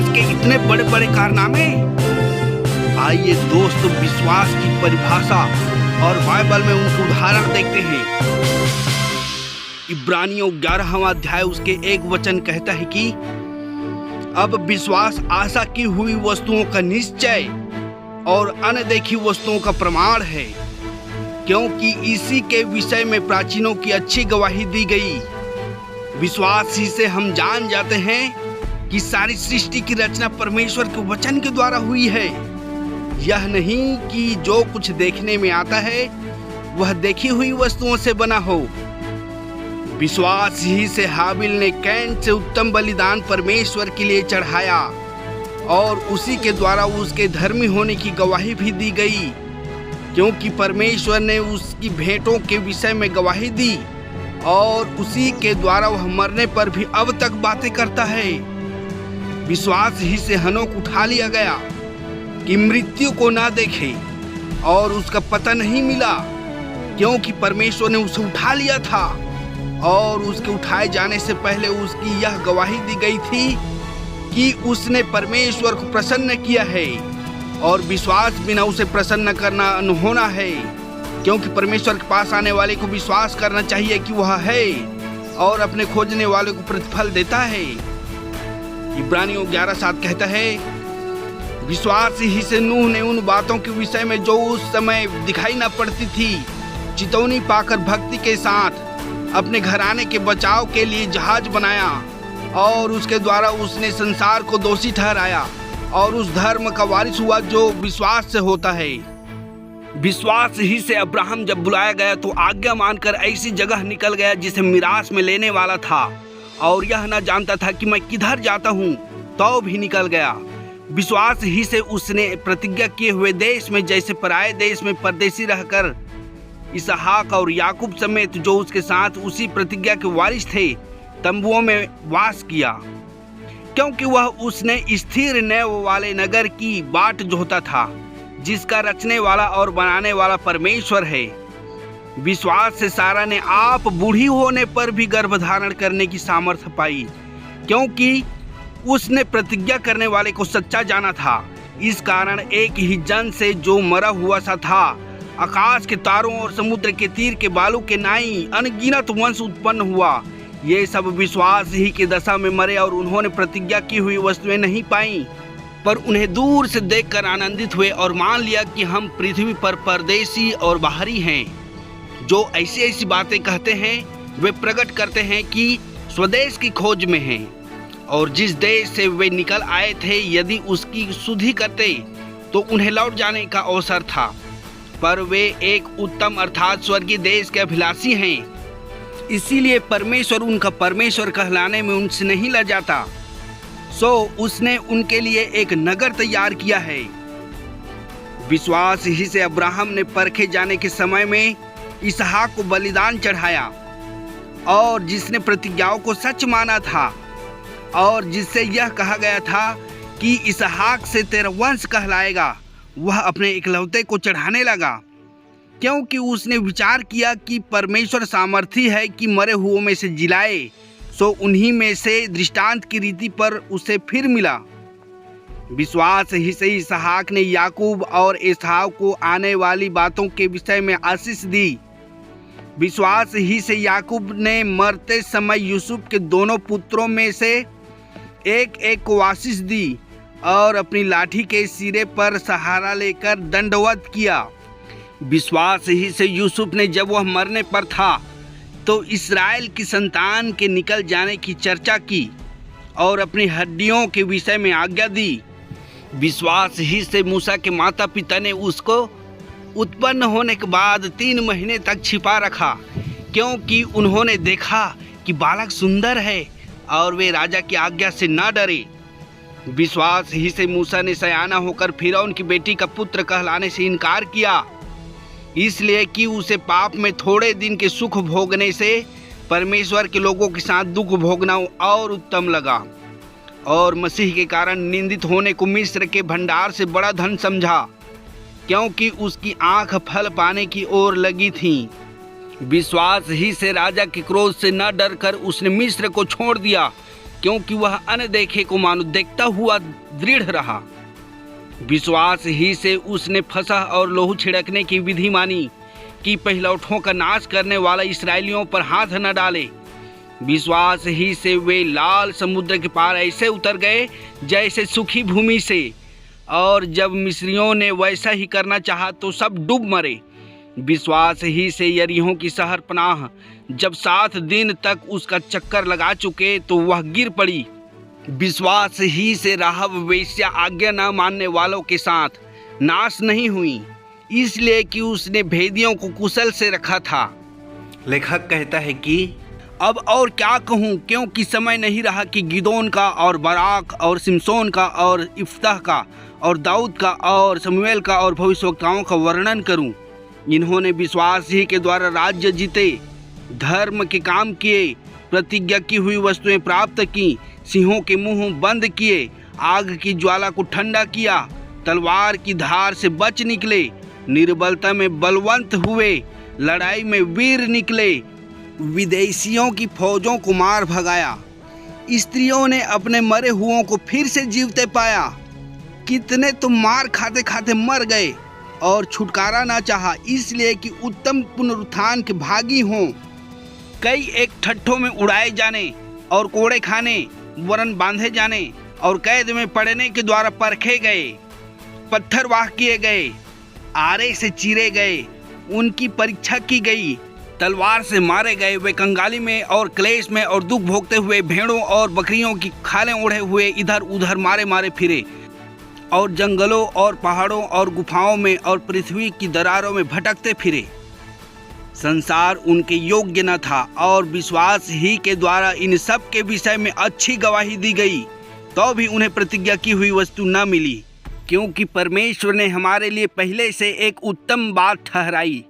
विश्वास के इतने बड़े बड़े कारनामे। आइए दोस्तों, विश्वास की परिभाषा और बाइबल में उनके उदाहरण देखते हैं। इब्रानियों 11वां अध्याय उसके 1 वचन कहता है कि अब विश्वास आशा की हुई वस्तुओं का निश्चय और अनदेखी वस्तुओं का प्रमाण है, क्योंकि इसी के विषय में प्राचीनों की अच्छी गवाही दी गई। विश्वास ही से हम जान जाते हैं कि सारी सृष्टि की रचना परमेश्वर के वचन के द्वारा हुई है। यह नहीं कि जो कुछ देखने में आता है वह देखी हुई वस्तुओं से बना हो। विश्वास ही से हाबिल ने कैन से उत्तम बलिदान परमेश्वर के लिए चढ़ाया और उसी के द्वारा उसके धर्मी होने की गवाही भी दी गई, क्योंकि परमेश्वर ने उसकी भेंटों के विषय में गवाही दी और उसी के द्वारा वह मरने पर भी अब तक बातें करता है। विश्वास ही से हनोक उठा लिया गया कि मृत्यु को ना देखे और उसका पता नहीं मिला, क्योंकि परमेश्वर ने उसे उठा लिया था और उसके उठाए जाने से पहले उसकी यह गवाही दी गई थी कि उसने परमेश्वर को प्रसन्न किया है, और विश्वास बिना उसे प्रसन्न करना अनहोना है, क्योंकि परमेश्वर के पास आने वाले को विश्वास करना चाहिए कि वह है और अपने खोजने वाले को प्रतिफल देता है। इब्रानियों 11:7 कहता है, विश्वास ही से नूह ने उन बातों के विषय में जो उस समय दिखाई न पड़ती थी चेतावनी पाकर भक्ति के साथ अपने घराने के बचाव के लिए जहाज बनाया, और उसके द्वारा उसने संसार को दोषी ठहराया और उस धर्म का वारिस हुआ जो विश्वास से होता है। विश्वास ही से अब्राहम जब बुलाया गया तो आज्ञा मानकर ऐसी जगह निकल गया जिसे मिरास में लेने वाला था, और यह न जानता था कि मैं किधर जाता हूँ, तो भी निकल गया। विश्वास ही से उसने प्रतिज्ञा किए हुए देश में, जैसे पराये देश में परदेशी रहकर इसहाक और याकूब समेत जो उसके साथ उसी प्रतिज्ञा के वारिस थे तंबुओं में वास किया, क्योंकि वह उसने स्थिर नेव वाले नगर की बाट जोहता था, जिसका रचने वाला और बनाने वाला परमेश्वर है। विश्वास से सारा ने आप बूढ़ी होने पर भी गर्भ धारण करने की सामर्थ्य पाई, क्योंकि उसने प्रतिज्ञा करने वाले को सच्चा जाना था। इस कारण एक ही जन से जो मरा हुआ सा था, आकाश के तारों और समुद्र के तीर के बालू के नाई अनगिनत वंश उत्पन्न हुआ। ये सब विश्वास ही की दशा में मरे, और उन्होंने प्रतिज्ञा की हुई वस्तुएं नहीं पाई, पर उन्हें दूर से देखकर आनंदित हुए और मान लिया कि हम पृथ्वी पर परदेशी और बाहरी हैं। जो ऐसी ऐसी बातें कहते हैं वे प्रकट करते हैं कि स्वदेश की खोज में हैं, और जिस देश से वे निकल आए थे यदि उसकी शुद्धि करते तो उन्हें लौट जाने का अवसर था, पर वे एक उत्तम अर्थात स्वर्गीय देश के अभिलाषी हैं। इसीलिए परमेश्वर उनका परमेश्वर कहलाने में उनसे नहीं लजाता, सो उसने उनके लिए एक नगर तैयार किया है। विश्वास ही से अब्राहम ने परखे जाने के समय में इसहाक को बलिदान चढ़ाया, और जिसने प्रतिज्ञाओं को सच माना था, और जिससे यह कहा गया था कि इसहाक से तेरा वंश कहलाएगा, वह अपने इकलौते को चढ़ाने लगा, क्योंकि उसने विचार किया कि परमेश्वर सामर्थी है कि मरे हुओं में से जिलाए। सो उन्हीं में से दृष्टांत की रीति पर उसे फिर मिला। विश्वास ही से इसहाक ने याकूब और एसाव को आने वाली बातों के विषय में आशीष दी। विश्वास ही से याकूब ने मरते समय यूसुफ के दोनों पुत्रों में से एक एक को आशीष दी और अपनी लाठी के सिरे पर सहारा लेकर दंडवत किया। विश्वास ही से यूसुफ ने जब वह मरने पर था तो इस्राएल की संतान के निकल जाने की चर्चा की और अपनी हड्डियों के विषय में आज्ञा दी। विश्वास ही से मूसा के माता पिता ने उसको उत्पन्न होने के बाद 3 महीने तक छिपा रखा, क्योंकि उन्होंने देखा कि बालक सुंदर है और वे राजा की आज्ञा से न डरे। विश्वास ही से मूसा ने सयाना होकर फिरौन की बेटी का पुत्र कहलाने से इनकार किया, इसलिए कि उसे पाप में थोड़े दिन के सुख भोगने से परमेश्वर के लोगों के साथ दुख भोगना और उत्तम लगा, और मसीह के कारण निंदित होने को मिस्र के भंडार से बड़ा धन समझा, क्योंकि उसकी आंख फल पाने की ओर लगी थी। विश्वास ही से राजा के क्रोध से न डरकर उसने मिस्र को छोड़ दिया, क्योंकि वह अनदेखे को मानो देखता हुआ दृढ़ रहा। विश्वास ही से उसने फसह और लोहू छिड़कने की विधि मानी कि पहिलौठों का नाश करने वाला इसराइलियों पर हाथ न डाले। विश्वास ही से वे लाल समुद्र के पार ऐसे उतर गए जैसे सूखी भूमि से, और जब मिस्रियों ने वैसा ही करना चाहा तो सब डूब मरे। विश्वास ही से यरीहो की शहरपनाह जब 7 दिन तक उसका चक्कर लगा चुके तो वह गिर पड़ी। विश्वास ही से राहब वेश्या आज्ञा न मानने वालों के साथ नाश नहीं हुई, इसलिए कि उसने भेदियों को कुशल से रखा था। लेखक कहता है कि अब और क्या कहूँ, क्योंकि समय नहीं रहा कि गिदोन का और बराक और सिमसोन का और इफ्ताह का और दाऊद का और शमूएल का और भविष्यवक्ताओं का वर्णन करूं। इन्होंने विश्वास ही के द्वारा राज्य जीते, धर्म के काम किए, प्रतिज्ञा की हुई वस्तुएं प्राप्त की, सिंहों के मुंह बंद किए, आग की ज्वाला को ठंडा किया, तलवार की धार से बच निकले, निर्बलता में बलवंत हुए, लड़ाई में वीर निकले, विदेशियों की फौजों को मार भगाया, स्त्रियों ने अपने मरे हुओं को फिर से जीवते पाया। कितने तो मार खाते खाते मर गए और छुटकारा ना चाहा, इसलिए कि उत्तम पुनरुत्थान के भागी हों। कई एक ठट्ठों में उड़ाए जाने और कोड़े खाने वरन बांधे जाने और कैद में पड़ने के द्वारा परखे गए, पत्थरवाह किए गए, आरे से चीरे गए, उनकी परीक्षा की गई, तलवार से मारे गए, वे कंगाली में और क्लेश में और दुख भोगते हुए भेड़ों और बकरियों की खालें ओढ़े हुए इधर उधर मारे मारे फिरे और जंगलों और पहाड़ों और गुफाओं में और पृथ्वी की दरारों में भटकते फिरे। संसार उनके योग्य न था और विश्वास ही के द्वारा इन सब के विषय में अच्छी गवाही दी गई, तो भी उन्हें प्रतिज्ञा की हुई वस्तु न मिली, क्योंकि परमेश्वर ने हमारे लिए पहले से एक उत्तम बात ठहराई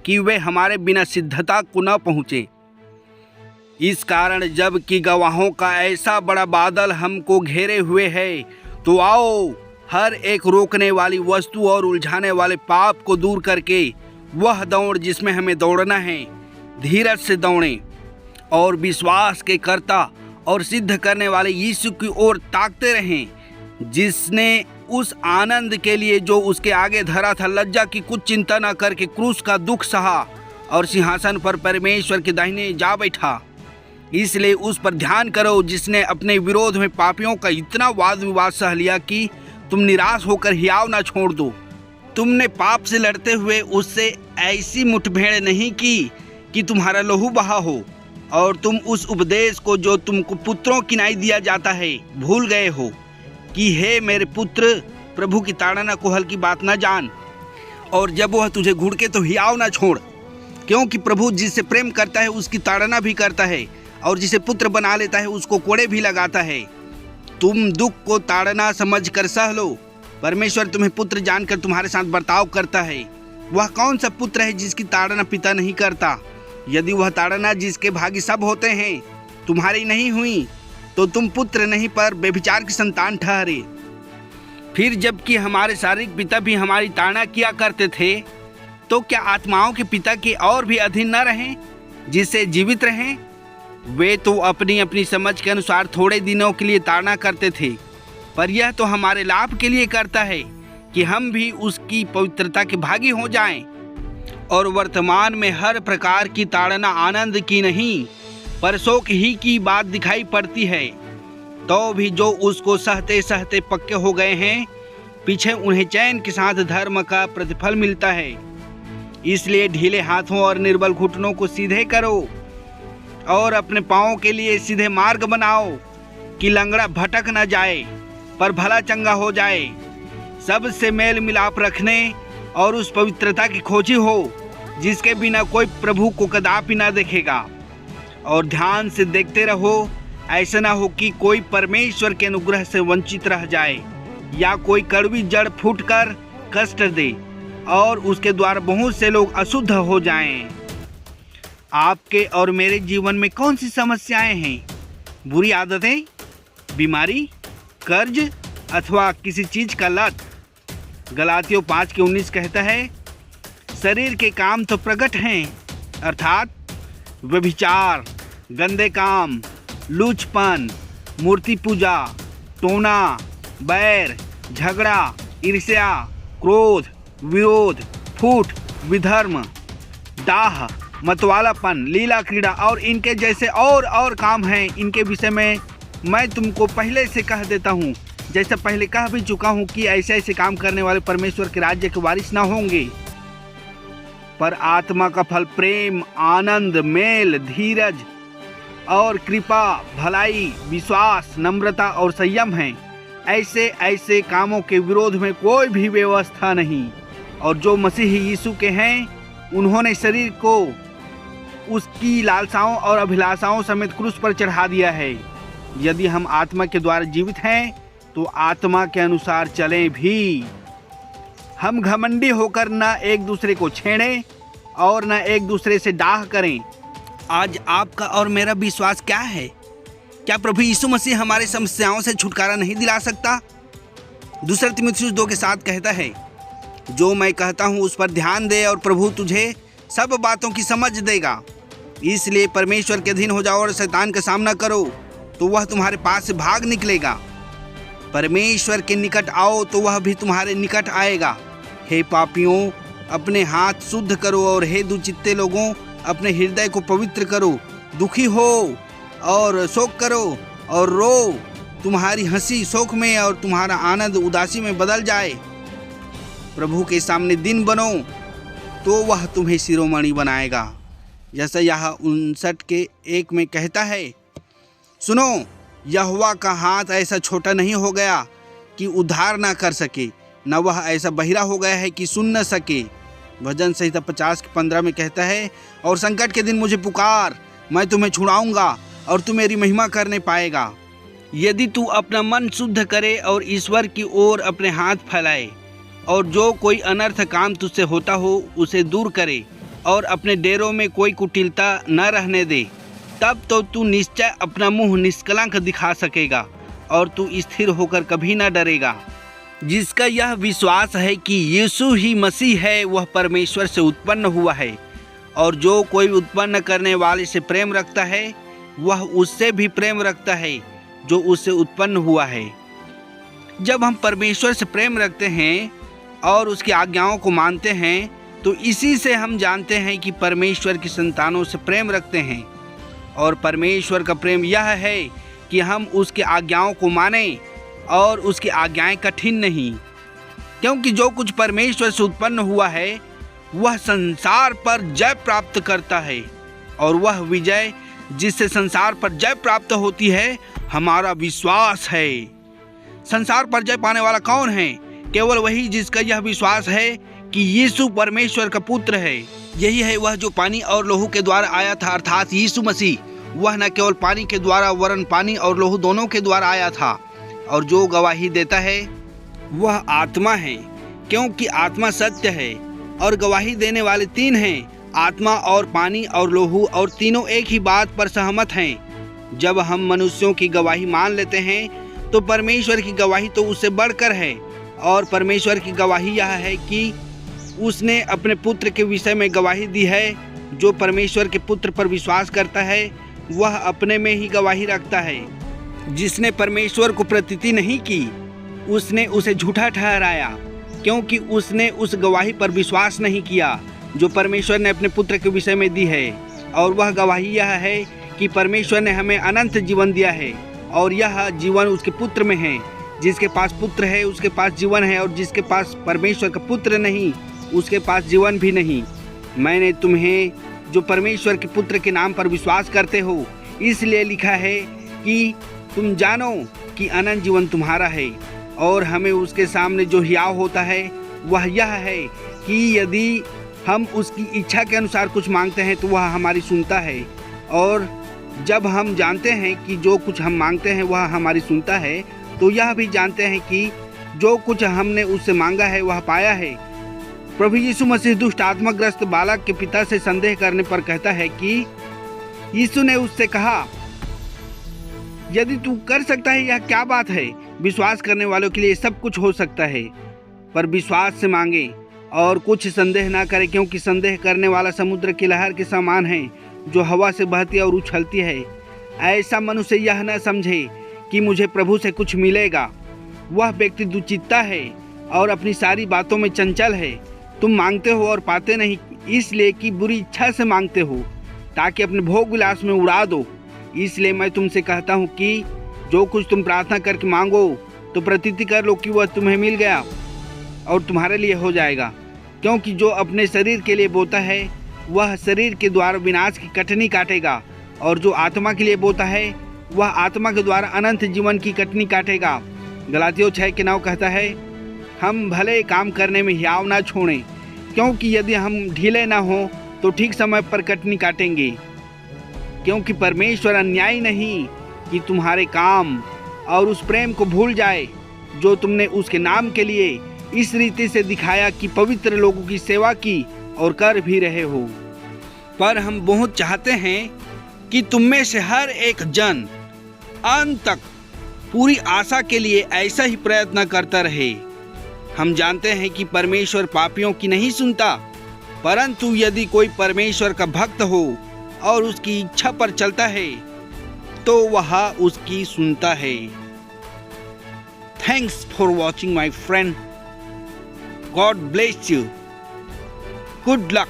कि वे हमारे बिना सिद्धता को न पहुँचे। इस कारण जब कि गवाहों का ऐसा बड़ा बादल हमको घेरे हुए है, तो आओ हर एक रोकने वाली वस्तु और उलझाने वाले पाप को दूर करके वह दौड़ जिसमें हमें दौड़ना है, धीरज से दौड़ें और विश्वास के कर्ता और सिद्ध करने वाले यीशु की ओर ताकते रहें, जिसने उस आनंद के लिए जो उसके आगे धरा था लज्जा की कुछ चिंता न करके क्रूस का दुख सहा और सिंहासन पर परमेश्वर के दाहिने जा बैठा। इसलिए उस पर ध्यान करो जिसने अपने विरोध में पापियों का इतना वाद विवाद सह लिया कि तुम निराश होकर हियाव ना छोड़ दो। तुमने पाप से लड़ते हुए उससे ऐसी मुठभेड़ नहीं की कि तुम्हारा लहू बहा हो, और तुम उस उपदेश को जो तुमको पुत्रों की नाई दिया जाता है भूल गए हो कि हे मेरे पुत्र, प्रभु की ताड़ना को हल्की बात न जान, और जब वह तुझे घुड़के तो हियाव ना छोड़, क्योंकि प्रभु जिससे प्रेम करता है उसकी ताड़ना भी करता है, और जिसे पुत्र बना लेता है उसको कोड़े भी लगाता है। तुम दुख को ताड़ना समझ कर सह लो, परमेश्वर तुम्हें पुत्र जानकर तुम्हारे साथ बर्ताव करता है। वह कौन सा पुत्र है जिसकी ताड़ना पिता नहीं करता? यदि वह ताड़ना जिसके भागी सब होते हैं तुम्हारी नहीं हुई, तो तुम पुत्र नहीं पर व्यभिचार की संतान ठहरे। फिर जबकि हमारे शारीरिक पिता भी हमारी ताड़ना किया करते थे, तो क्या आत्माओं के पिता के और भी अधीन न रहें, जिससे जीवित रहें? वे तो अपनी अपनी समझ के अनुसार थोड़े दिनों के लिए ताड़ना करते थे, पर यह तो हमारे लाभ के लिए करता है कि हम भी उसकी पवित्रता के भागी हो जाएं। और वर्तमान में हर प्रकार की ताड़ना आनंद की नहीं पर शोक ही की बात दिखाई पड़ती है, तो भी जो उसको सहते सहते पक्के हो गए हैं, पीछे उन्हें चैन के साथ धर्म का प्रतिफल मिलता है। इसलिए ढीले हाथों और निर्बल घुटनों को सीधे करो और अपने पाँवों के लिए सीधे मार्ग बनाओ, कि लंगड़ा भटक न जाए पर भला चंगा हो जाए। सबसे मेल मिलाप रखने और उस पवित्रता की खोजी हो जिसके बिना कोई प्रभु को कदापि न देखेगा। और ध्यान से देखते रहो, ऐसा ना हो कि कोई परमेश्वर के अनुग्रह से वंचित रह जाए, या कोई कड़वी जड़ फूटकर कष्ट दे और उसके द्वारा बहुत से लोग अशुद्ध हो जाएं। आपके और मेरे जीवन में कौन सी समस्याएं हैं? बुरी आदतें, बीमारी, कर्ज अथवा किसी चीज का लत? गलातियों 5:19 कहता है, शरीर के काम तो प्रकट हैं, अर्थात व्यभिचार, गंदे काम, लूचपन, मूर्ति पूजा, टोना, बैर, झगड़ा, ईर्ष्या, क्रोध, विरोध, फूट, विधर्म, दाह, मतवालापन, लीला क्रीड़ा और इनके जैसे और काम हैं। इनके विषय में मैं तुमको पहले से कह देता हूँ, जैसे पहले कह भी चुका हूँ कि ऐसे काम करने वाले परमेश्वर के राज्य के वारिस न होंगे। पर आत्मा का फल प्रेम, आनंद, मेल, धीरज और कृपा, भलाई, विश्वास, नम्रता और संयम है। ऐसे कामों के विरोध में कोई भी व्यवस्था नहीं। और जो मसीह यीशु के हैं, उन्होंने शरीर को उसकी लालसाओं और अभिलाषाओं समेत क्रूस पर चढ़ा दिया है। यदि हम आत्मा के द्वारा जीवित हैं तो आत्मा के अनुसार चलें भी। हम घमंडी होकर न एक दूसरे को छेड़ें और न एक दूसरे से डाह करें। आज आपका और मेरा विश्वास क्या है? क्या प्रभु यीशु मसीह हमारे समस्याओं से छुटकारा नहीं दिला सकता? दूसरा तीमुथियुस 2 के 7 कहता है, जो मैं कहता हूँ उस पर ध्यान दे और प्रभु तुझे सब बातों की समझ देगा। इसलिए परमेश्वर के अधीन हो जाओ और शैतान का सामना करो, तो वह तुम्हारे पास से भाग निकलेगा। परमेश्वर के निकट आओ तो वह भी तुम्हारे निकट आएगा। हे पापियों, अपने हाथ शुद्ध करो, और हे दुचित्ते लोगों, अपने हृदय को पवित्र करो। दुखी हो और शोक करो और रो। तुम्हारी हंसी शोक में और तुम्हारा आनंद उदासी में बदल जाए। प्रभु के सामने दिन बनो तो वह तुम्हें शिरोमणि बनाएगा। जैसा यह 59 के 1 में कहता है, सुनो, यहोवा का हाथ ऐसा छोटा नहीं हो गया कि उद्धार ना कर सके, न वह ऐसा बहिरा हो गया है कि सुन न सके। भजन संहिता 50 के 15 में कहता है, और संकट के दिन मुझे पुकार, मैं तुम्हें छुड़ाऊंगा और तू मेरी महिमा करने पाएगा। यदि तू अपना मन शुद्ध करे और ईश्वर की ओर अपने हाथ फैलाए, और जो कोई अनर्थ काम तुझसे होता हो उसे दूर करे, और अपने डेरों में कोई कुटिलता न रहने दे, तब तो तू निश्चय अपना मुंह निष्कलंक दिखा सकेगा और तू स्थिर होकर कभी न डरेगा। जिसका यह विश्वास है कि यीशु ही मसीह है, वह परमेश्वर से उत्पन्न हुआ है, और जो कोई उत्पन्न करने वाले से प्रेम रखता है वह उससे भी प्रेम रखता है जो उससे उत्पन्न हुआ है। जब हम परमेश्वर से प्रेम रखते हैं और उसकी आज्ञाओं को मानते हैं, तो इसी से हम जानते हैं कि परमेश्वर की संतानों से प्रेम रखते हैं। और परमेश्वर का प्रेम यह है कि हम उसकी आज्ञाओं को मानें, और उसकी आज्ञाएं कठिन नहीं, क्योंकि जो कुछ परमेश्वर से उत्पन्न हुआ है वह संसार पर जय प्राप्त करता है, और वह विजय जिससे संसार पर जय प्राप्त होती है हमारा विश्वास है। संसार पर जय पाने वाला कौन है? केवल वही जिसका यह विश्वास है कि यीशु परमेश्वर का पुत्र है। यही है वह जो पानी और लोहू के द्वारा आया था, अर्थात यीशु मसीह। वह न केवल पानी के द्वारा वरन पानी और लोहू दोनों के द्वारा आया था। और जो गवाही देता है वह आत्मा है, क्योंकि आत्मा सत्य है। और गवाही देने वाले 3 हैं, आत्मा और पानी और लोहू, और तीनों एक ही बात पर सहमत हैं। जब हम मनुष्यों की गवाही मान लेते हैं तो परमेश्वर की गवाही तो उससे बढ़कर है। और परमेश्वर की गवाही यह है कि उसने अपने पुत्र के विषय में गवाही दी है। जो परमेश्वर के पुत्र पर विश्वास करता है वह अपने में ही गवाही रखता है। जिसने परमेश्वर को प्रतीति नहीं की उसने उसे झूठा ठहराया, क्योंकि उसने उस गवाही पर विश्वास नहीं किया जो परमेश्वर ने अपने पुत्र के विषय में दी है। और वह गवाही यह है कि परमेश्वर ने हमें अनंत जीवन दिया है, और यह जीवन उसके पुत्र में है। जिसके पास पुत्र है उसके पास जीवन है, और जिसके पास परमेश्वर का पुत्र नहीं उसके पास जीवन भी नहीं। मैंने तुम्हें जो परमेश्वर के पुत्र के नाम पर विश्वास करते हो इसलिए लिखा है कि तुम जानो कि अनंत जीवन तुम्हारा है। और हमें उसके सामने जो हियाव होता है वह यह है कि यदि हम उसकी इच्छा के अनुसार कुछ मांगते हैं तो वह हमारी सुनता है। और जब हम जानते हैं कि जो कुछ हम मांगते हैं वह हमारी सुनता है, तो यह भी जानते हैं कि जो कुछ हमने उससे मांगा है वह पाया है। प्रभु यीशु मसीह दुष्ट आत्माग्रस्त बालक के पिता से संदेह करने पर कहता है कि यीशु ने उससे कहा, यदि तू कर सकता है यह क्या बात है? विश्वास करने वालों के लिए सब कुछ हो सकता है, पर विश्वास से मांगे और कुछ संदेह ना करे, क्योंकि संदेह करने वाला समुद्र की लहर के समान है जो हवा से बहती और उछलती है। ऐसा मनुष्य यह न समझे कि मुझे प्रभु से कुछ मिलेगा। वह व्यक्ति दुचित्ता है और अपनी सारी बातों में चंचल है। तुम मांगते हो और पाते नहीं, इसलिए कि बुरी इच्छा से मांगते हो ताकि अपने भोग विलास में उड़ा दो। इसलिए मैं तुमसे कहता हूँ कि जो कुछ तुम प्रार्थना करके मांगो तो प्रतीति कर लो कि वह तुम्हें मिल गया और तुम्हारे लिए हो जाएगा। क्योंकि जो अपने शरीर के लिए बोता है वह शरीर के द्वारा विनाश की कटनी काटेगा, और जो आत्मा के लिए बोता है वह आत्मा के द्वारा अनंत जीवन की कटनी काटेगा। गलातियों 6:9 कहता है, हम भले काम करने में हियाव ना छोड़ें, क्योंकि यदि हम ढीले ना हो तो ठीक समय पर कटनी काटेंगे। क्योंकि परमेश्वर अन्यायी नहीं कि तुम्हारे काम और उस प्रेम को भूल जाए जो तुमने उसके नाम के लिए इस रीति से दिखाया कि पवित्र लोगों की सेवा की और कर भी रहे हो। पर हम बहुत चाहते हैं कि तुम में से हर एक जन अंत तक पूरी आशा के लिए ऐसा ही प्रयत्न करता रहे। हम जानते हैं कि परमेश्वर पापियों की नहीं सुनता, परंतु यदि कोई परमेश्वर का भक्त हो और उसकी इच्छा पर चलता है तो वह उसकी सुनता है। Thanks for watching my friend. God bless you. Good luck.